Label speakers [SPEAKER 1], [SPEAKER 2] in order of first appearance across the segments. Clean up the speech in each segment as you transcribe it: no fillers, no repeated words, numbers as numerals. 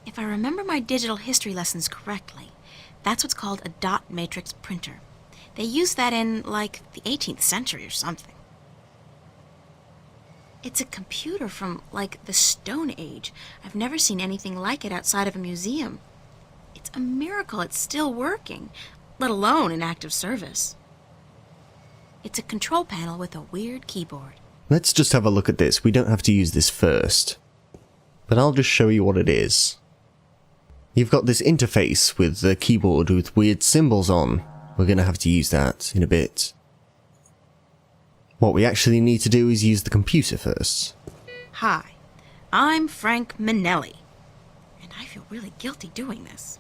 [SPEAKER 1] If I remember my digital history lessons correctly, that's what's called a dot matrix printer. They used that in, like, the 18th century or something. It's a computer from, like, the Stone Age. I've never seen anything like it outside of a museum. It's a miracle it's still working, let alone in active service. It's a control panel with a weird keyboard.
[SPEAKER 2] Let's just have a look at this. We don't have to use this first. But I'll just show you what it is. You've got this interface with the keyboard with weird symbols on. We're going to have to use that in a bit. What we actually need to do is use the computer first.
[SPEAKER 1] Hi, I'm Frank Minelli, and I feel really guilty doing this.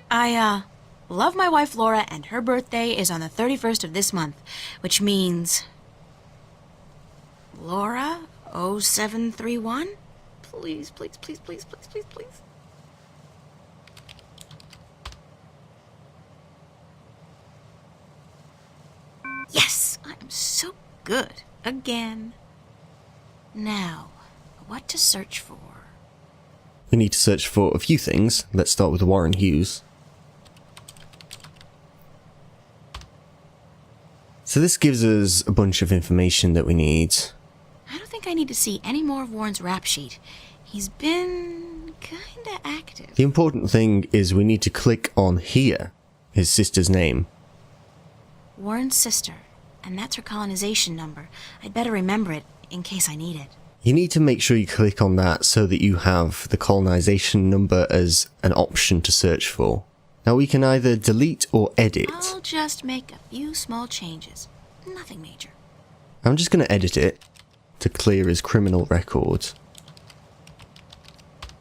[SPEAKER 1] I love my wife Laura, and her birthday is on the 31st of this month, which means... Laura 0731? Please, please, please, please, please, please, please. Yes, I am so good. Again. Now, what to search for?
[SPEAKER 2] We need to search for a few things. Let's start with Warren Hughes. So this gives us a bunch of information that we need.
[SPEAKER 1] I don't think I need to see any more of Warren's rap sheet. He's been kinda active.
[SPEAKER 2] The important thing is we need to click on here, his sister's name.
[SPEAKER 1] Warren's sister, and that's her colonization number. I'd better remember it in case I need it.
[SPEAKER 2] You need to make sure you click on that so that you have the colonization number as an option to search for. Now we can either delete or edit.
[SPEAKER 1] I'll just make a few small changes. Nothing major.
[SPEAKER 2] I'm just going to edit it to clear his criminal record.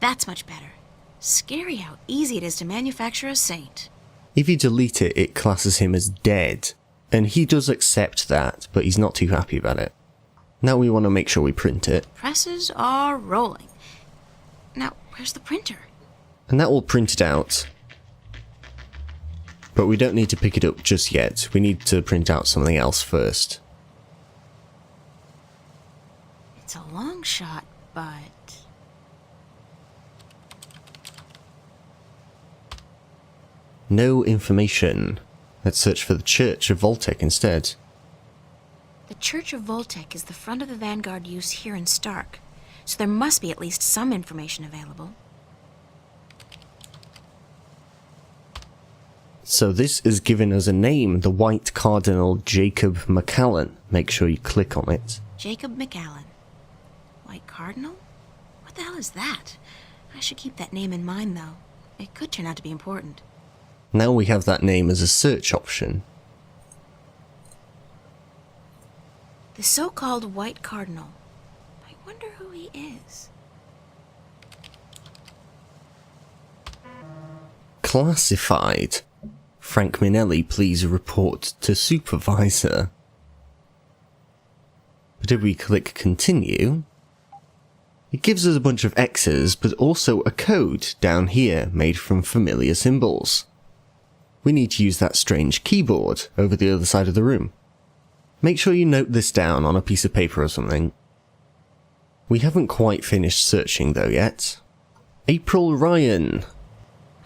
[SPEAKER 1] That's much better. Scary how easy it is to manufacture a saint.
[SPEAKER 2] If you delete it, it classes him as dead. And he does accept that, but he's not too happy about it. Now we want to make sure we print it.
[SPEAKER 1] Presses are rolling. Now, where's the printer?
[SPEAKER 2] And that will print it out. But we don't need to pick it up just yet. We need to print out something else first.
[SPEAKER 1] It's a long shot, but...
[SPEAKER 2] No information. Let's search for the Church of Voltec instead.
[SPEAKER 1] The Church of Voltec is the front of the Vanguard use here in Stark, so there must be at least some information available.
[SPEAKER 2] So this is giving us a name, the White Cardinal Jacob McAllen. Make sure you click on it.
[SPEAKER 1] Jacob McAllen. White Cardinal? What the hell is that? I should keep that name in mind, though. It could turn out to be important.
[SPEAKER 2] Now we have that name as a search option.
[SPEAKER 1] The so-called White Cardinal. I wonder who he is.
[SPEAKER 2] Classified. Frank Minelli, please report to supervisor. But if we click continue, it gives us a bunch of X's, but also a code down here made from familiar symbols. We need to use that strange keyboard over the other side of the room. Make sure you note this down on a piece of paper or something. We haven't quite finished searching though yet. April Ryan.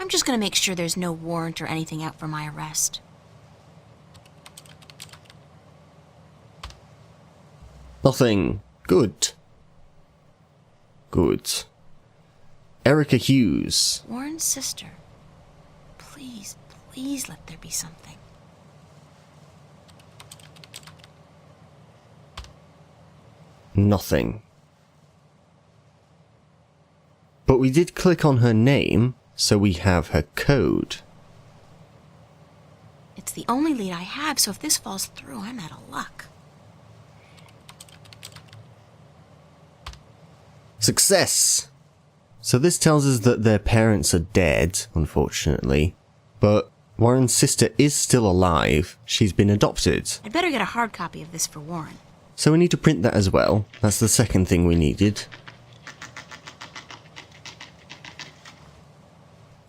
[SPEAKER 1] I'm just gonna make sure there's no warrant or anything out for my arrest.
[SPEAKER 2] Nothing. Good. Good. Erica Hughes.
[SPEAKER 1] Warren's sister. Please, please let there be something.
[SPEAKER 2] Nothing. But we did click on her name, so we have her code.
[SPEAKER 1] It's the only lead I have, so if this falls through, I'm out of luck.
[SPEAKER 2] Success! So this tells us that their parents are dead, unfortunately. But Warren's sister is still alive. She's been adopted.
[SPEAKER 1] I'd better get a hard copy of this for Warren.
[SPEAKER 2] So we need to print that as well. That's the second thing we needed.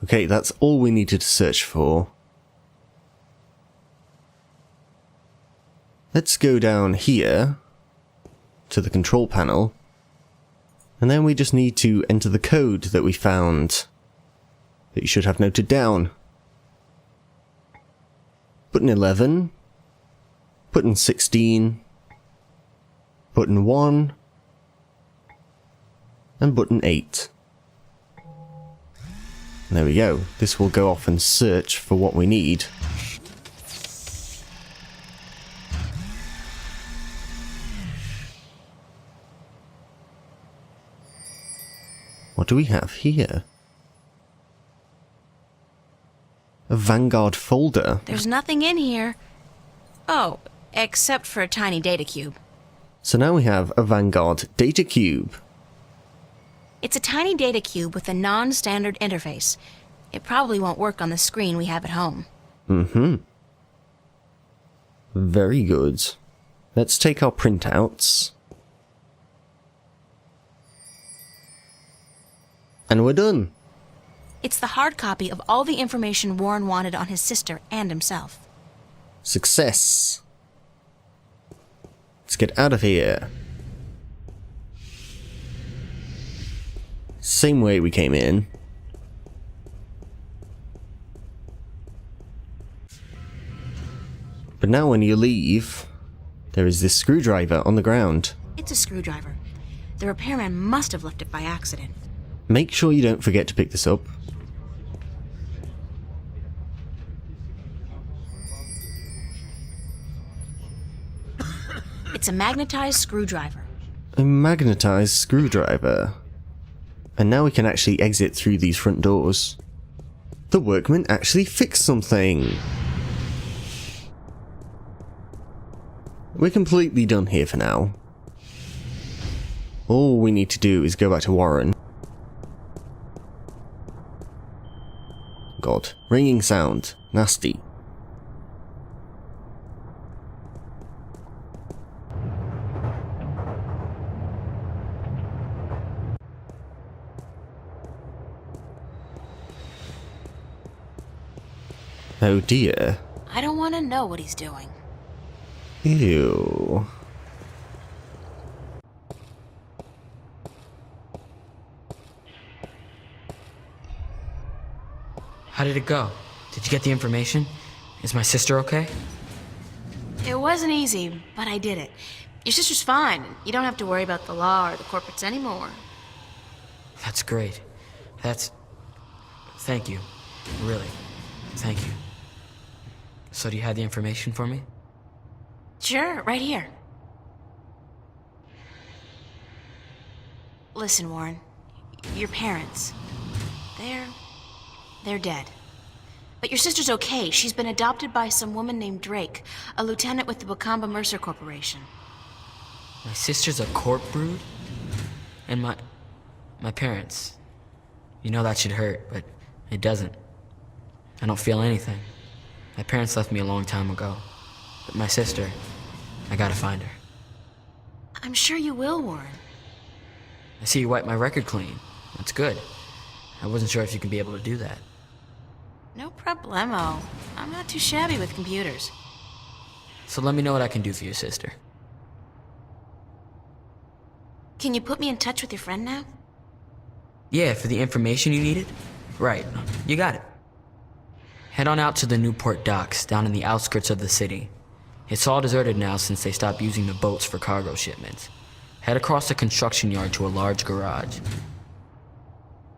[SPEAKER 2] Okay, that's all we needed to search for. Let's go down here to the control panel And then we just need to enter the code that we found, that you should have noted down. Button 11, button 16, button 1, and button 8. There we go. This will go off and search for what we need. What do we have here? A Vanguard folder.
[SPEAKER 1] There's nothing in here. Oh, except for a tiny data cube.
[SPEAKER 2] So now we have a Vanguard data cube.
[SPEAKER 1] It's a tiny data cube with a non-standard interface. It probably won't work on the screen we have at home.
[SPEAKER 2] Very good. Let's take our printouts. And we're done.
[SPEAKER 1] It's the hard copy of all the information Warren wanted on his sister and himself.
[SPEAKER 2] Success. Let's get out of here. Same way we came in. But now when you leave, there is this screwdriver on the ground.
[SPEAKER 1] It's a screwdriver. The repairman must have left it by accident.
[SPEAKER 2] Make sure you don't forget to pick this up.
[SPEAKER 1] It's a magnetized screwdriver.
[SPEAKER 2] A magnetized screwdriver. And now we can actually exit through these front doors. The workman actually fixed something. We're completely done here for now. All we need to do is go back to Warren. God, ringing sound. Nasty. Oh dear.
[SPEAKER 1] I don't want to know what he's doing.
[SPEAKER 2] Ew.
[SPEAKER 3] How did it go? Did you get the information? Is my sister okay?
[SPEAKER 1] It wasn't easy, but I did it. Your sister's fine. You don't have to worry about the law or the corporates anymore.
[SPEAKER 3] That's great. Thank you. Really. Thank you. So do you have the information for me?
[SPEAKER 1] Sure, right here. Listen, Warren. Your parents, they're dead. But your sister's okay. She's been adopted by some woman named Drake, a lieutenant with the Wakamba Mercer Corporation.
[SPEAKER 3] My sister's a corp brood? And my parents. You know that should hurt, but it doesn't. I don't feel anything. My parents left me a long time ago. But my sister, I gotta find her.
[SPEAKER 1] I'm sure you will, Warren.
[SPEAKER 3] I see you wiped my record clean. That's good. I wasn't sure if you could be able to do that.
[SPEAKER 1] No problemo. I'm not too shabby with computers.
[SPEAKER 3] So let me know what I can do for your sister.
[SPEAKER 1] Can you put me in touch with your friend now?
[SPEAKER 3] Yeah, for the information you needed? Right, you got it. Head on out to the Newport docks, down in the outskirts of the city. It's all deserted now since they stopped using the boats for cargo shipments. Head across the construction yard to a large garage.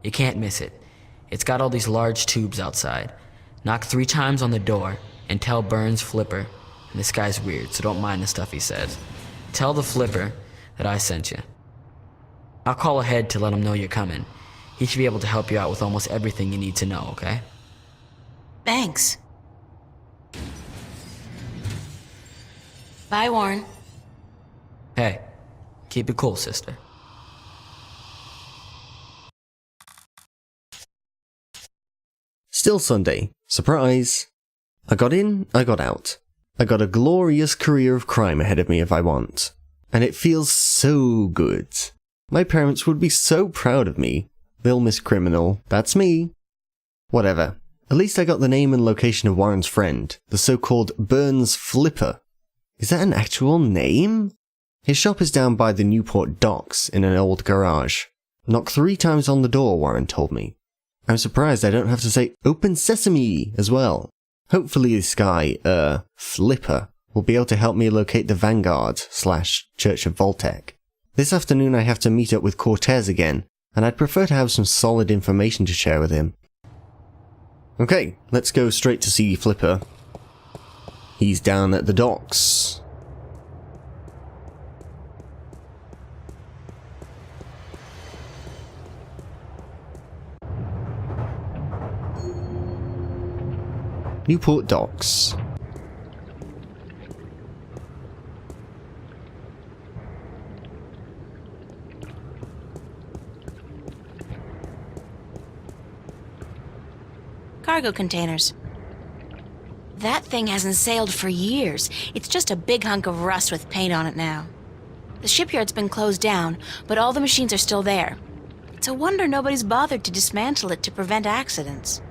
[SPEAKER 3] You can't miss it. It's got all these large tubes outside. Knock 3 times on the door and tell Burns Flipper, and this guy's weird, so don't mind the stuff he says. Tell the Flipper that I sent you. I'll call ahead to let him know you're coming. He should be able to help you out with almost everything you need to know, okay?
[SPEAKER 1] Thanks. Bye, Warren.
[SPEAKER 3] Hey, keep it cool, sister.
[SPEAKER 2] Still Sunday. Surprise! I got in, I got out. I got a glorious career of crime ahead of me if I want. And it feels so good. My parents would be so proud of me. They'll miss criminal. That's me. Whatever. At least I got the name and location of Warren's friend, the so-called Burns Flipper. Is that an actual name? His shop is down by the Newport docks in an old garage. Knock 3 times on the door, Warren told me. I'm surprised I don't have to say Open Sesame as well. Hopefully this guy, Flipper, will be able to help me locate the Vanguard / Church of Voltec. This afternoon I have to meet up with Cortez again, and I'd prefer to have some solid information to share with him. Okay, let's go straight to see Flipper. He's down at the docks. Newport Docks.
[SPEAKER 1] Cargo containers. That thing hasn't sailed for years. It's just a big hunk of rust with paint on it now. The shipyard's been closed down, but all the machines are still there. It's a wonder nobody's bothered to dismantle it to prevent accidents.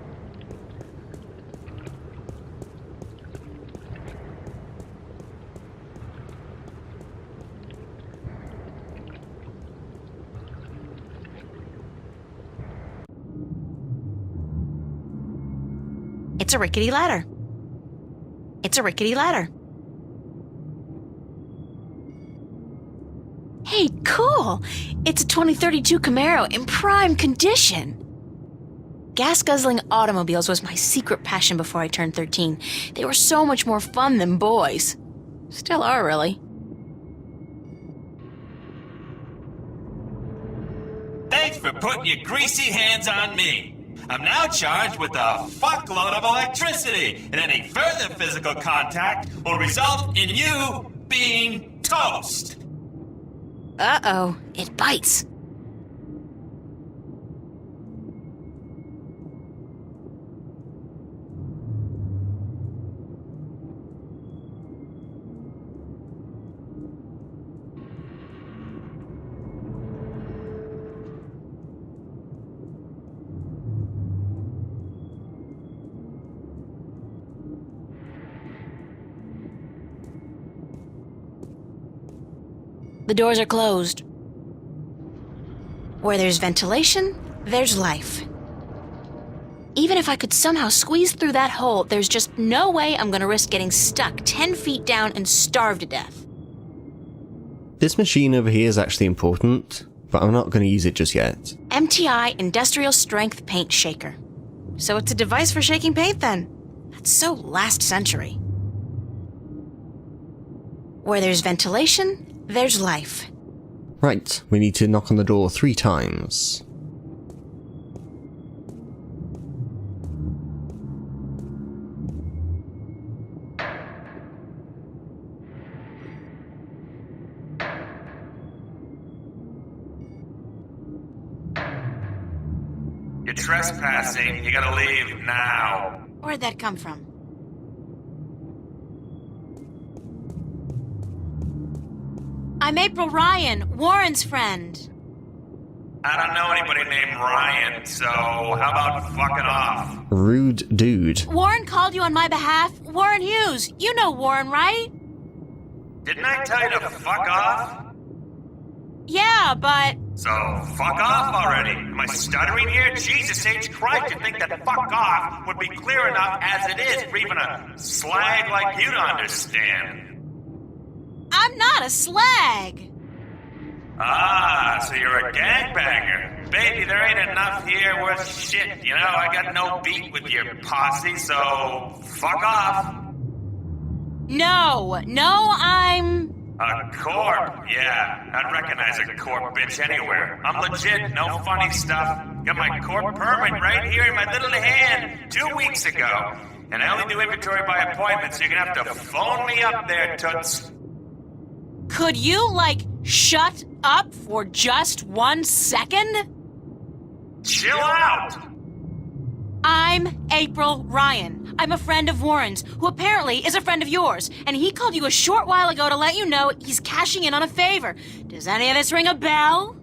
[SPEAKER 1] It's a rickety ladder. It's a rickety ladder. Hey, cool! It's a 2032 Camaro in prime condition. Gas-guzzling automobiles was my secret passion before I turned 13. They were so much more fun than boys. Still are, really.
[SPEAKER 4] Thanks for putting your greasy hands on me. I'm now charged with a fuckload of electricity, and any further physical contact will result in you being toast.
[SPEAKER 1] Uh-oh, it bites. The doors are closed. Where there's ventilation, there's life. Even if I could somehow squeeze through that hole, there's just no way I'm gonna risk getting stuck 10 feet down and starve to death.
[SPEAKER 2] This machine over here is actually important, but I'm not going to use it just yet.
[SPEAKER 1] MTI Industrial Strength Paint Shaker. So it's a device for shaking paint then? That's so last century. Where there's ventilation, there's life.
[SPEAKER 2] Right, we need to knock on the door 3 times.
[SPEAKER 4] You're trespassing. You gotta leave now.
[SPEAKER 1] Where'd that come from? I'm April Ryan, Warren's friend.
[SPEAKER 4] I don't know anybody named Ryan, so how about fucking off?
[SPEAKER 2] Rude dude.
[SPEAKER 1] Warren called you on my behalf. Warren Hughes. You know Warren, right?
[SPEAKER 4] Didn't I tell you to fuck off?
[SPEAKER 1] Yeah, but...
[SPEAKER 4] So, fuck off already. Am I stuttering here? Jesus H. Christ, you'd think that fuck off would be clear enough as it is for even a slag like you to understand.
[SPEAKER 1] I'm not a slag.
[SPEAKER 4] Ah, so you're a gangbanger. Baby, there ain't enough here worth shit. You know, I got no beat with your posse, so fuck off.
[SPEAKER 1] No, I'm...
[SPEAKER 4] A corp? Yeah, I'd recognize a corp bitch anywhere. I'm legit, no funny stuff. Got my corp permit right here in my little hand 2 weeks ago. And I only do inventory by appointment, so you're gonna have to phone me up there, toots.
[SPEAKER 1] Could you, shut up for just 1 second?
[SPEAKER 4] Chill out!
[SPEAKER 1] I'm April Ryan. I'm a friend of Warren's, who apparently is a friend of yours, and he called you a short while ago to let you know he's cashing in on a favor. Does any of this ring a bell?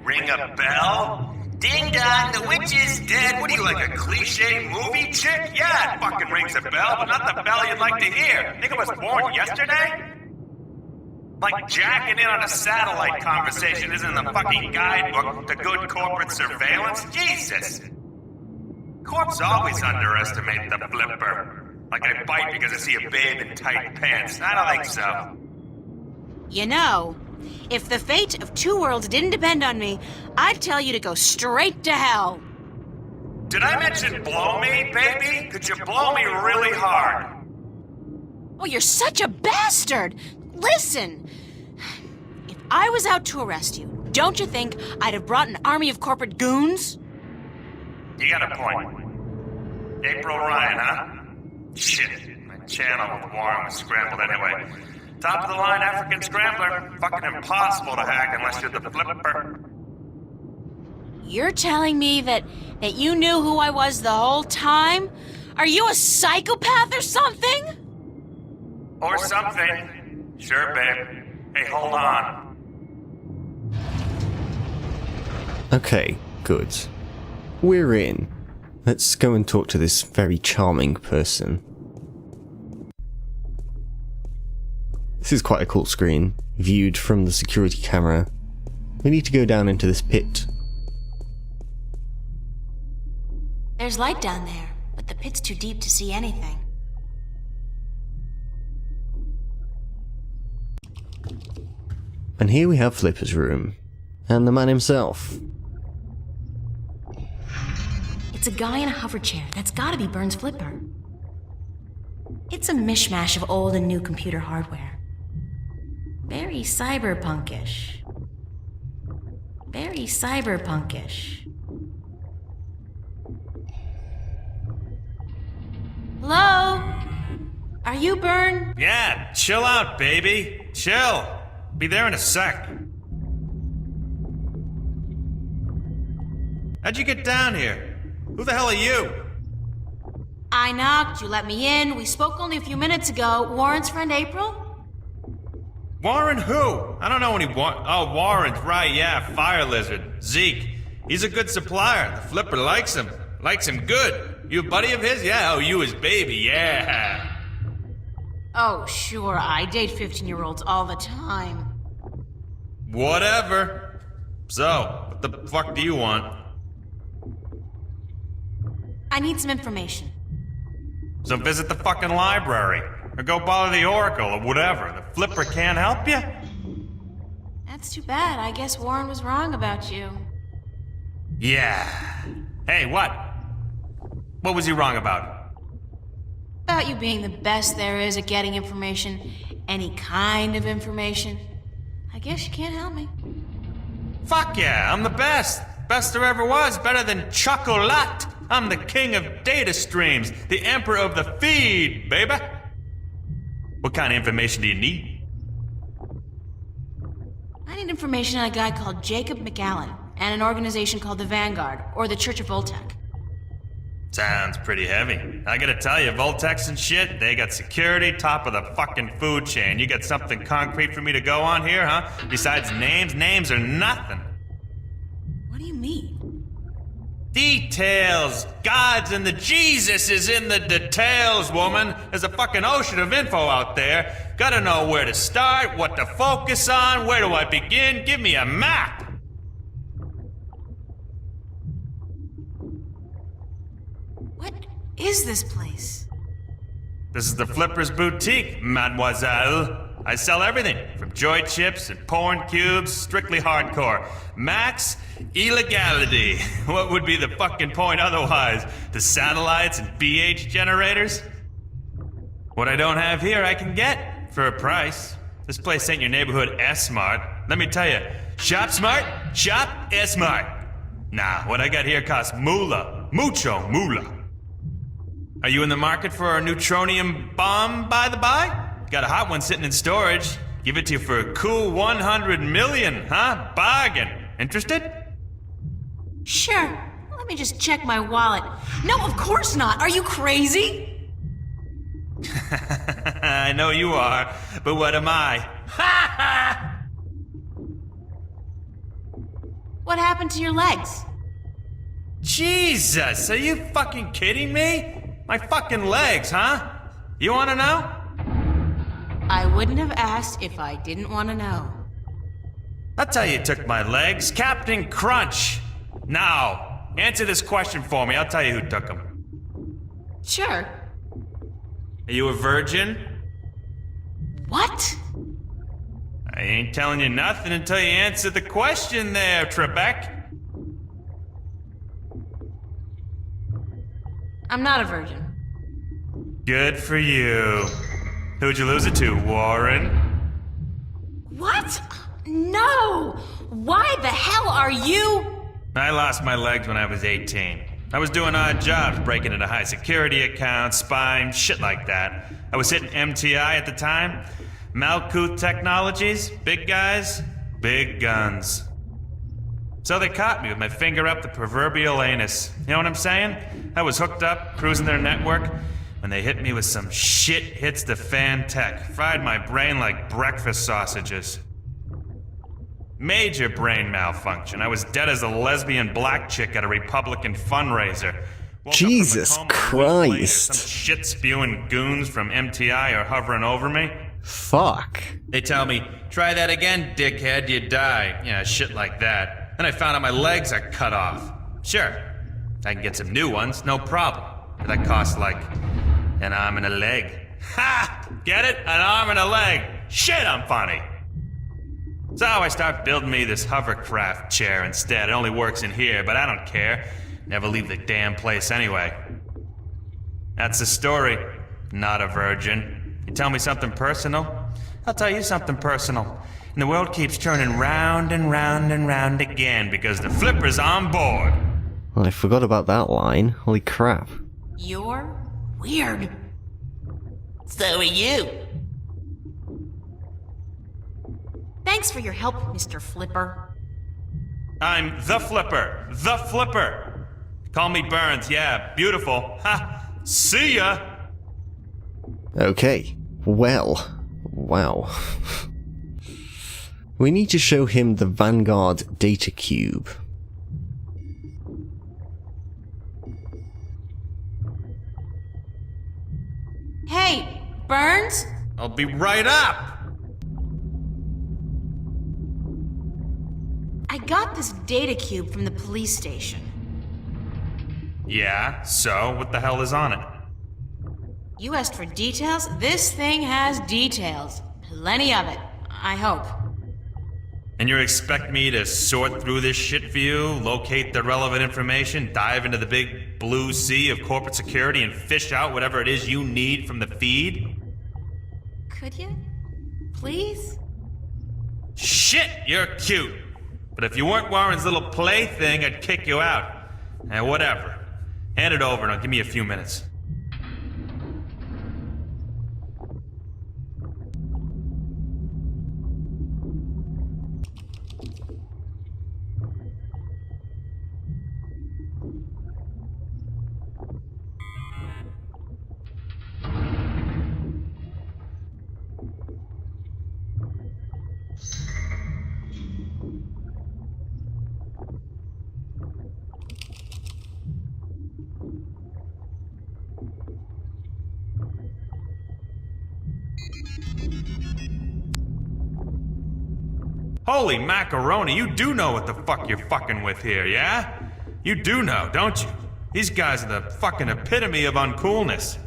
[SPEAKER 4] Ring a bell? Ding dong, the witch is dead. What are you, like a cliche movie chick? Yeah, it fucking rings a bell, but not the bell you'd like to hear. Think I was born yesterday? Like jacking in on a satellite conversation isn't in the fucking guidebook to good corporate surveillance? Jesus! Corps always underestimate the flipper. Like I bite because I see a babe in tight pants. I don't think so.
[SPEAKER 1] You know, if the fate of Two Worlds didn't depend on me, I'd tell you to go straight to hell.
[SPEAKER 4] Did I mention blow me, baby? Could you blow me really hard?
[SPEAKER 1] Oh, you're such a bastard! Listen! If I was out to arrest you, don't you think I'd have brought an army of corporate goons?
[SPEAKER 4] You got a point. April Ryan, huh? Shit, my channel with Warren was scrambled anyway. Top of the line African scrambler. Fucking impossible to hack unless you're the flipper.
[SPEAKER 1] You're telling me that you knew who I was the whole time? Are you a psychopath or something?
[SPEAKER 4] Or something. Sure, babe. Hey, hold on.
[SPEAKER 2] Okay, good. We're in. Let's go and talk to this very charming person. This is quite a cool screen, viewed from the security camera. We need to go down into this pit.
[SPEAKER 1] There's light down there, but the pit's too deep to see anything.
[SPEAKER 2] And here we have Flipper's room. And the man himself.
[SPEAKER 1] It's a guy in a hover chair. That's gotta be Burns' flipper. It's a mishmash of old and new computer hardware. Very cyberpunkish. Very cyberpunkish. Hello? Are you Burn?
[SPEAKER 4] Yeah, chill out, baby. Chill. Be there in a sec. How'd you get down here? Who the hell are you?
[SPEAKER 1] I knocked, you let me in. We spoke only a few minutes ago. Warren's friend April?
[SPEAKER 4] Warren who? I don't know any Oh, Warren's right, yeah, Fire Lizard. Zeke. He's a good supplier. The flipper likes him. Likes him good. You a buddy of his? Yeah, oh, you his baby, yeah.
[SPEAKER 1] Oh, sure, I date 15-year-olds all the time.
[SPEAKER 4] Whatever. So, what the fuck do you want?
[SPEAKER 1] I need some information.
[SPEAKER 4] So visit the fucking library. Or go bother the Oracle or whatever. The flipper can't help you?
[SPEAKER 1] That's too bad. I guess Warren was wrong about you.
[SPEAKER 4] Yeah. Hey, what? What was he wrong about?
[SPEAKER 1] About you being the best there is at getting information. Any kind of information. I guess you can't help me.
[SPEAKER 4] Fuck yeah, I'm the best. Best there ever was. Better than Chocolat. I'm the king of data streams. The emperor of the feed, baby. What kind of information do you need?
[SPEAKER 1] I need information on a guy called Jacob McAllen and an organization called the Vanguard, or the Church of Voltec.
[SPEAKER 4] Sounds pretty heavy. I gotta tell you, Voltex and shit, they got security, top of the fucking food chain. You got something concrete for me to go on here, huh? Besides names? Names are nothing.
[SPEAKER 1] What do you mean?
[SPEAKER 4] Details! Gods and the Jesus is in the details, woman. There's a fucking ocean of info out there. Gotta know where to start, what to focus on, where do I begin? Give me a map!
[SPEAKER 1] What is this place?
[SPEAKER 4] This is the Flipper's Boutique, mademoiselle. I sell everything, from joy chips and porn cubes, strictly hardcore. Max illegality. What would be the fucking point otherwise? The satellites and BH generators? What I don't have here, I can get for a price. This place ain't your neighborhood S-Mart. Let me tell you, shop smart, shop S-Mart. Nah, what I got here costs moolah. Mucho moolah. Are you in the market for a neutronium bomb, by the by? Got a hot one sitting in storage. Give it to you for a cool 100 million, huh? Bargain. Interested?
[SPEAKER 1] Sure. Let me just check my wallet. No, of course not. Are you crazy?
[SPEAKER 4] I know you are, but what am I? Ha ha!
[SPEAKER 1] What happened to your legs?
[SPEAKER 4] Jesus, are you fucking kidding me? My fucking legs, huh? You wanna know?
[SPEAKER 1] I wouldn't have asked if I didn't want to know.
[SPEAKER 4] I'll tell you who took my legs. Captain Crunch. Now, answer this question for me. I'll tell you who took them.
[SPEAKER 1] Sure.
[SPEAKER 4] Are you a virgin?
[SPEAKER 1] What?
[SPEAKER 4] I ain't telling you nothing until you answer the question there, Trebek.
[SPEAKER 1] I'm not a virgin.
[SPEAKER 4] Good for you. Who'd you lose it to, Warren?
[SPEAKER 1] What? No! Why the hell are you?
[SPEAKER 4] I lost my legs when I was 18. I was doing odd jobs, breaking into high security accounts, spying, shit like that. I was hitting MTI at the time. Malkuth Technologies, big guys, big guns. So they caught me with my finger up the proverbial anus. You know what I'm saying? I was hooked up, cruising their network, when they hit me with some shit hits the fan tech. Fried my brain like breakfast sausages. Major brain malfunction. I was dead as a lesbian black chick at a Republican fundraiser. Woke up from a
[SPEAKER 2] Jesus
[SPEAKER 4] coma a week later.
[SPEAKER 2] Christ.
[SPEAKER 4] Some shit-spewing goons from MTI are hovering over me.
[SPEAKER 2] Fuck.
[SPEAKER 4] They tell me, try that again, dickhead, you die. Yeah, shit like that. Then I found out my legs are cut off. Sure, I can get some new ones, no problem. But that costs like an arm and a leg. Ha! Get it? An arm and a leg. Shit, I'm funny. So I start building me this hovercraft chair instead. It only works in here, but I don't care. Never leave the damn place anyway. That's the story. Not a virgin. You tell me something personal? I'll tell you something personal. And the world keeps turning round and round and round again because the flipper's on board.
[SPEAKER 2] Well, I forgot about that line. Holy crap.
[SPEAKER 1] You're weird. So are you. Thanks for your help, Mr. Flipper.
[SPEAKER 4] I'm the Flipper. The Flipper. Call me Burns. Yeah, beautiful. Ha! See ya!
[SPEAKER 2] Okay. Well. Wow. We need to show him the Vanguard data cube.
[SPEAKER 1] Hey, Burns?
[SPEAKER 4] I'll be right up!
[SPEAKER 1] I got this data cube from the police station.
[SPEAKER 4] Yeah, so what the hell is on it?
[SPEAKER 1] You asked for details? This thing has details. Plenty of it, I hope.
[SPEAKER 4] And you expect me to sort through this shit for you, locate the relevant information, dive into the big blue sea of corporate security, and fish out whatever it is you need from the feed?
[SPEAKER 1] Could you? Please?
[SPEAKER 4] Shit, you're cute. But if you weren't Warren's little plaything, I'd kick you out. Whatever. Hand it over and I'll give me a few minutes. Holy macaroni, you do know what the fuck you're fucking with here, yeah? You do know, don't you? These guys are the fucking epitome of uncoolness.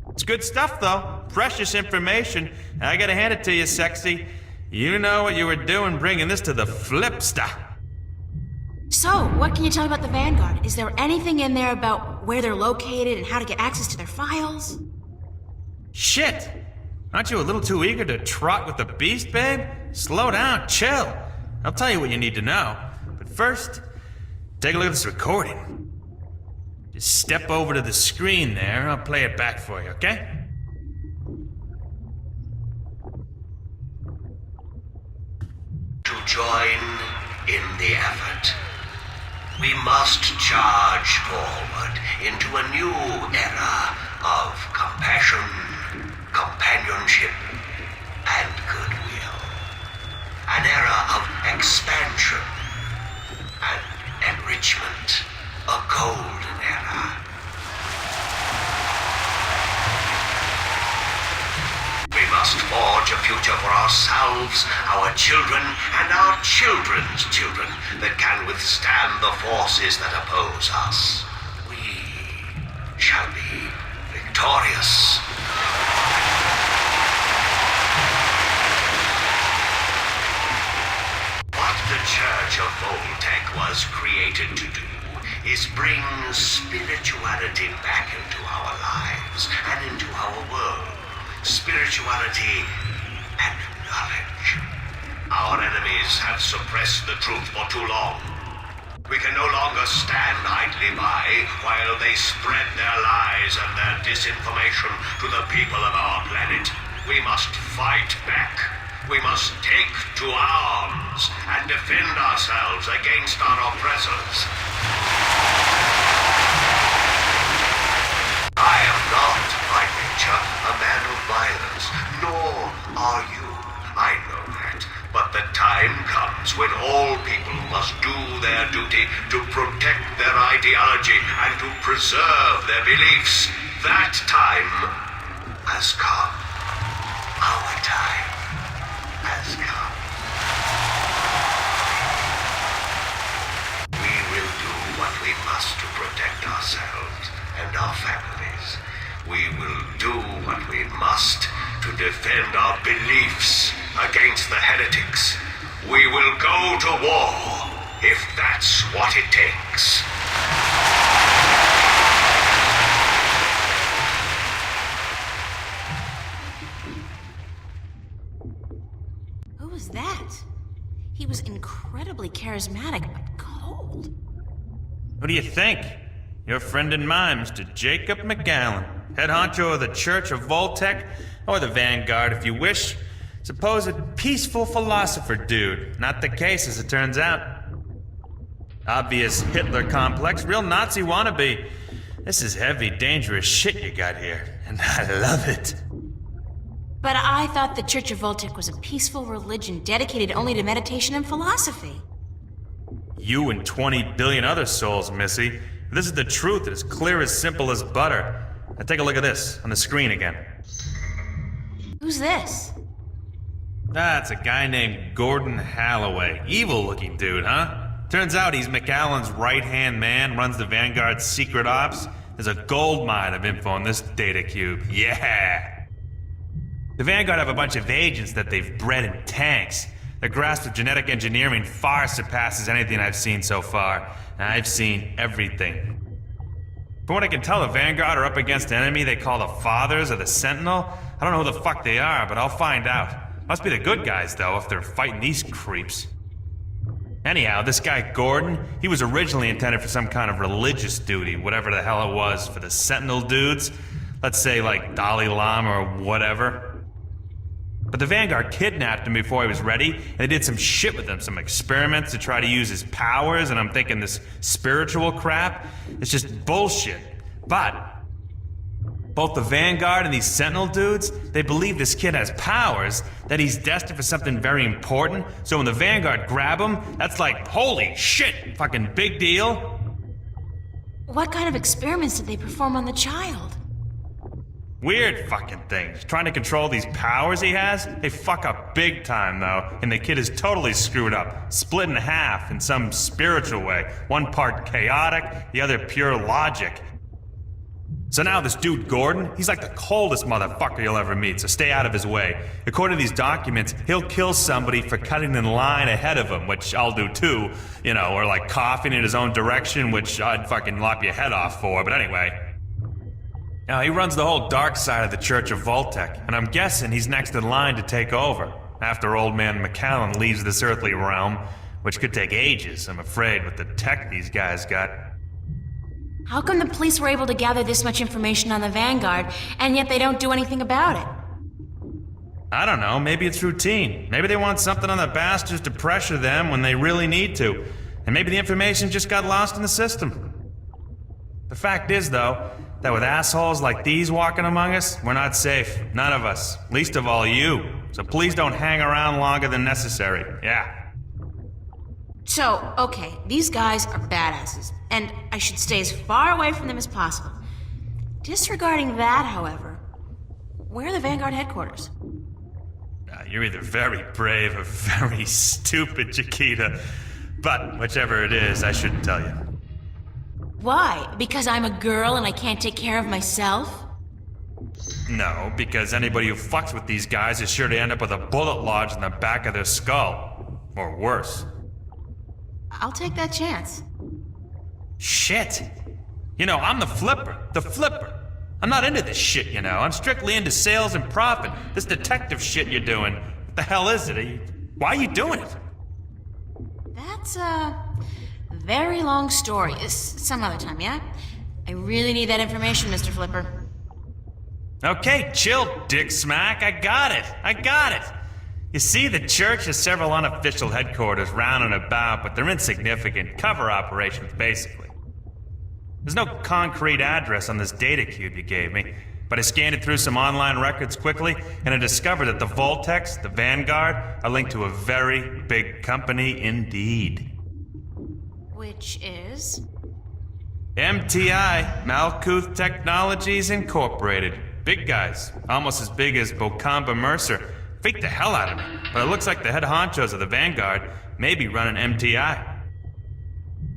[SPEAKER 4] It's good stuff, though. Precious information. I gotta hand it to you, sexy. You know what you were doing bringing this to the Flipster.
[SPEAKER 1] So, what can you tell me about the Vanguard? Is there anything in there about where they're located and how to get access to their files?
[SPEAKER 4] Shit! Aren't you a little too eager to trot with the beast, babe? Slow down, chill. I'll tell you what you need to know. But first, take a look at this recording. Just step over to the screen there, I'll play it back for you, okay?
[SPEAKER 5] To join in the effort, we must charge forward into a new era of compassion, companionship, and goodwill. An era of expansion and enrichment. A golden era. We must our children and our children's children that can withstand the forces that oppose us. We shall be victorious. What the Church of Voltec was created to do is bring spirituality back into our lives and into our world. Spirituality and knowledge. Our enemies have suppressed the truth for too long. We can no longer stand idly by while they spread their lies and their disinformation to the people of our planet. We must fight back. We must take to arms and defend ourselves against our oppressors. I am not, by nature, a man of violence, nor are you. I know that. But the time comes when all people must do their duty to protect their ideology and to preserve their beliefs. That time has come. Our time has come. We will do what we must to protect ourselves and our families. We will do what we must to defend our beliefs against the heretics. We will go to war if that's what it takes.
[SPEAKER 1] Who was that? He was incredibly charismatic, but cold.
[SPEAKER 4] Who do you think? Your friend and mine, Mr. Jacob McGowan, head honcho of the Church of Voltec, or the Vanguard if you wish. Supposed peaceful philosopher dude. Not the case, as it turns out. Obvious Hitler complex, real Nazi wannabe. This is heavy, dangerous shit you got here, and I love it.
[SPEAKER 1] But I thought the Church of Voltec was a peaceful religion dedicated only to meditation and philosophy.
[SPEAKER 4] You and 20 billion other souls, Missy. This is the truth. It's clear as simple as butter. Now take a look at this on the screen again.
[SPEAKER 1] Who's this?
[SPEAKER 4] It's a guy named Gordon Halloway. Evil-looking dude, huh? Turns out he's McAllen's right-hand man, runs the Vanguard's secret ops. There's a gold mine of info in this data cube. Yeah! The Vanguard have a bunch of agents that they've bred in tanks. Their grasp of genetic engineering far surpasses anything I've seen so far. I've seen everything. From what I can tell, the Vanguard are up against an enemy they call the Fathers or the Sentinel. I don't know who the fuck they are, but I'll find out. Must be the good guys, though, if they're fighting these creeps. Anyhow, this guy Gordon, he was originally intended for some kind of religious duty, whatever the hell it was, for the Sentinel dudes. Let's say, like, Dalai Lama or whatever. But the Vanguard kidnapped him before he was ready, and they did some shit with him, some experiments to try to use his powers, and I'm thinking this spiritual crap, it's just bullshit. But both the Vanguard and these Sentinel dudes, they believe this kid has powers, that he's destined for something very important, so when the Vanguard grab him, that's like, holy shit, fucking big deal.
[SPEAKER 1] What kind of experiments did they perform on the child?
[SPEAKER 4] Weird fucking things. Trying to control these powers he has? They fuck up big time, though, and the kid is totally screwed up. Split in half in some spiritual way. One part chaotic, the other pure logic. So now this dude Gordon, he's like the coldest motherfucker you'll ever meet, so stay out of his way. According to these documents, he'll kill somebody for cutting in line ahead of him, which I'll do too, you know, or like coughing in his own direction, which I'd fucking lop your head off for, but anyway. Now, he runs the whole dark side of the Church of Voltec, and I'm guessing he's next in line to take over, after old man McAllen leaves this earthly realm, which could take ages, I'm afraid, with the tech these guys got.
[SPEAKER 1] How come the police were able to gather this much information on the Vanguard, and yet they don't do anything about it?
[SPEAKER 4] I don't know, maybe it's routine. Maybe they want something on the bastards to pressure them when they really need to, and maybe the information just got lost in the system. The fact is, though, that with assholes like these walking among us, we're not safe. None of us. Least of all you. So please don't hang around longer than necessary. Yeah.
[SPEAKER 1] So, okay, these guys are badasses, and I should stay as far away from them as possible. Disregarding that, however, where are the Vanguard headquarters?
[SPEAKER 4] You're either very brave or very stupid, Chiquita. But whichever it is, I shouldn't tell you.
[SPEAKER 1] Why? Because I'm a girl and I can't take care of myself?
[SPEAKER 4] No, because anybody who fucks with these guys is sure to end up with a bullet lodged in the back of their skull. Or worse.
[SPEAKER 1] I'll take that chance.
[SPEAKER 4] Shit. You know, I'm the flipper. The flipper. I'm not into this shit, you know. I'm strictly into sales and profit. This detective shit you're doing. What the hell is it? Why are you doing it?
[SPEAKER 1] That's a very long story. Some other time, yeah? I really need that information, Mr. Flipper.
[SPEAKER 4] Okay, chill, Dick Smack. I got it. You see, the church has several unofficial headquarters round and about, but they're insignificant cover operations, basically. There's no concrete address on this data cube you gave me, but I scanned it through some online records quickly, and I discovered that the Voltex, the Vanguard, are linked to a very big company indeed.
[SPEAKER 1] Which is?
[SPEAKER 4] MTI, Malkuth Technologies Incorporated. Big guys, almost as big as Bocamba Mercer. Freaked the hell out of me, but it looks like the head honchos of the Vanguard may be running MTI.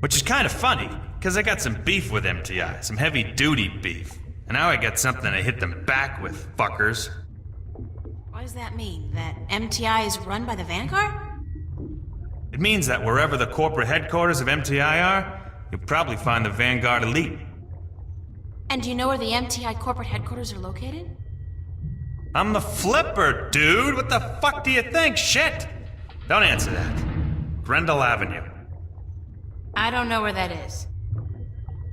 [SPEAKER 4] Which is kind of funny, because I got some beef with MTI, some heavy-duty beef. And now I got something to hit them back with, fuckers.
[SPEAKER 1] What does that mean? That MTI is run by the Vanguard?
[SPEAKER 4] It means that wherever the corporate headquarters of MTI are, you'll probably find the Vanguard elite.
[SPEAKER 1] And do you know where the MTI corporate headquarters are located?
[SPEAKER 4] I'm the flipper, dude! What the fuck do you think? Shit! Don't answer that. Grendel Avenue.
[SPEAKER 1] I don't know where that is.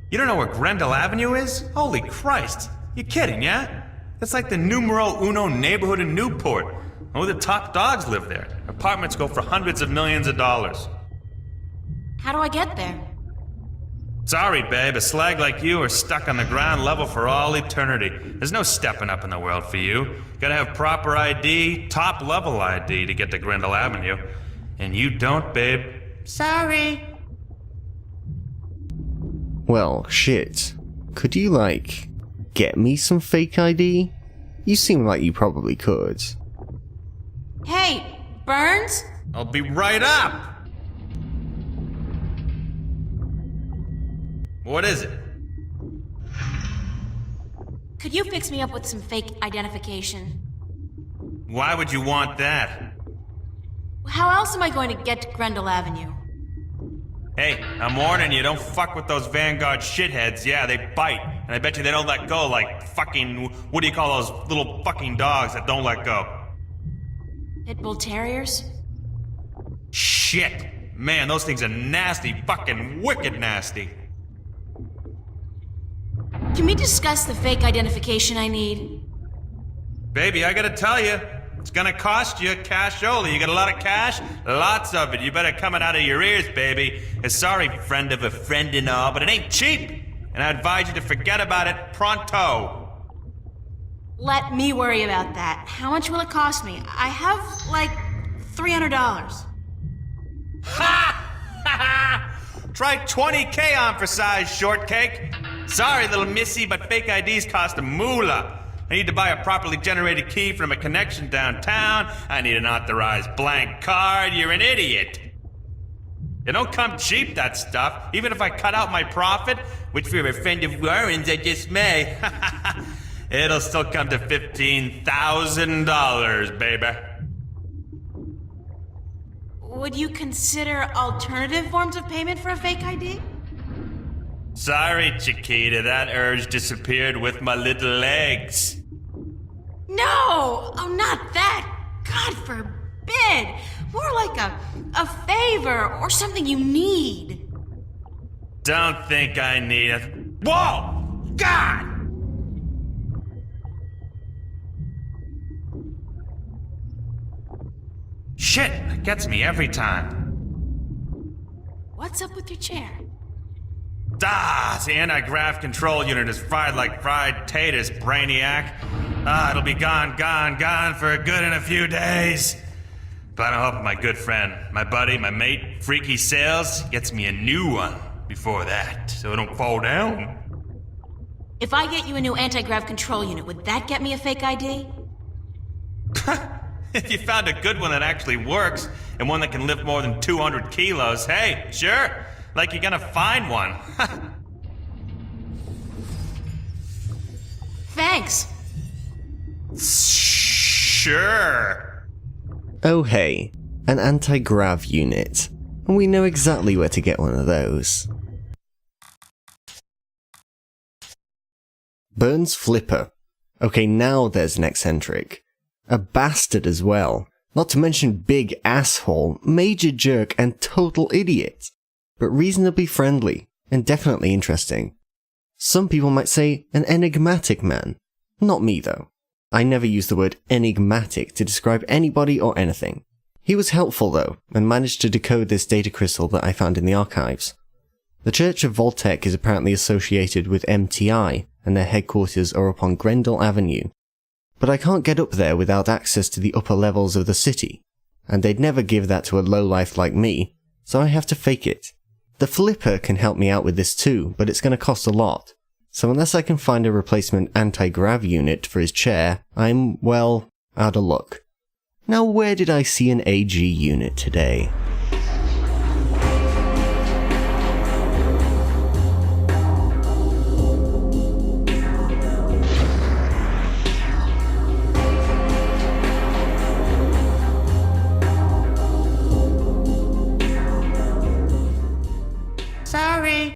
[SPEAKER 4] You don't know where Grendel Avenue is? Holy Christ! You kidding, yeah? That's like the numero uno neighborhood in Newport. Only the top dogs live there. Apartments go for hundreds of millions of dollars.
[SPEAKER 1] How do I get there?
[SPEAKER 4] Sorry, babe, a slag like you are stuck on the ground level for all eternity. There's no stepping up in the world for you. Gotta have proper ID, top level ID to get to Grendel Avenue. And you don't, babe. Sorry.
[SPEAKER 2] Well, shit. Could you, get me some fake ID? You seem like you probably could.
[SPEAKER 1] Hey, Burns?
[SPEAKER 4] I'll be right up! What is it?
[SPEAKER 1] Could you fix me up with some fake identification?
[SPEAKER 4] Why would you want that?
[SPEAKER 1] How else am I going to get to Grendel Avenue?
[SPEAKER 4] Hey, I'm warning you, don't fuck with those Vanguard shitheads. Yeah, they bite. And I bet you they don't let go like fucking... What do you call those little fucking dogs that don't let go?
[SPEAKER 1] Pitbull Terriers?
[SPEAKER 4] Shit! Man, those things are nasty. Fucking wicked nasty.
[SPEAKER 1] Can we discuss the fake identification I need?
[SPEAKER 4] Baby, I gotta tell you, it's gonna cost you cash only. You got a lot of cash? Lots of it. You better come it out of your ears, baby. Sorry, friend of a friend and all, but it ain't cheap. And I advise you to forget about it pronto.
[SPEAKER 1] Let me worry about that. How much will it cost me? I have, $300.
[SPEAKER 4] Ha! Try 20K on for size, shortcake. Sorry, little missy, but fake IDs cost a moolah. I need to buy a properly generated key from a connection downtown. I need an authorized blank card. You're an idiot. It don't come cheap, that stuff. Even if I cut out my profit, which for a friend of Warren's I just may, it'll still come to $15,000, baby.
[SPEAKER 1] Would you consider alternative forms of payment for a fake ID?
[SPEAKER 4] Sorry, Chiquita, that urge disappeared with my little legs.
[SPEAKER 1] No! Oh, not that! God forbid! More like a favor or something you need.
[SPEAKER 4] Don't think I need it. Whoa! God! Shit, it gets me every time.
[SPEAKER 1] What's up with your chair?
[SPEAKER 4] The anti-grav control unit is fried like fried taters, brainiac. It'll be gone for good in a few days. But I hope my good friend, my buddy, my mate, Freaky Sales, gets me a new one before that, so it don't fall down.
[SPEAKER 1] If I get you a new anti-grav control unit, would that get me a fake ID?
[SPEAKER 4] If you found a good one that actually works, and one that can lift more than 200 kilos, hey, sure. Like you're gonna find one.
[SPEAKER 1] Thanks.
[SPEAKER 4] Sure.
[SPEAKER 2] Oh hey, an anti-grav unit. And we know exactly where to get one of those. Burns Flipper. Okay, now there's an eccentric. A bastard as well. Not to mention big asshole, major jerk, and total idiot. But reasonably friendly, and definitely interesting. Some people might say an enigmatic man. Not me though. I never use the word enigmatic to describe anybody or anything. He was helpful though, and managed to decode this data crystal that I found in the archives. The Church of Voltec is apparently associated with MTI, and their headquarters are up on Grendel Avenue. But I can't get up there without access to the upper levels of the city, and they'd never give that to a lowlife like me, so I have to fake it. The Flipper can help me out with this too, but it's going to cost a lot. So unless I can find a replacement anti-grav unit for his chair, I'm, well, out of luck. Now where did I see an AG unit today?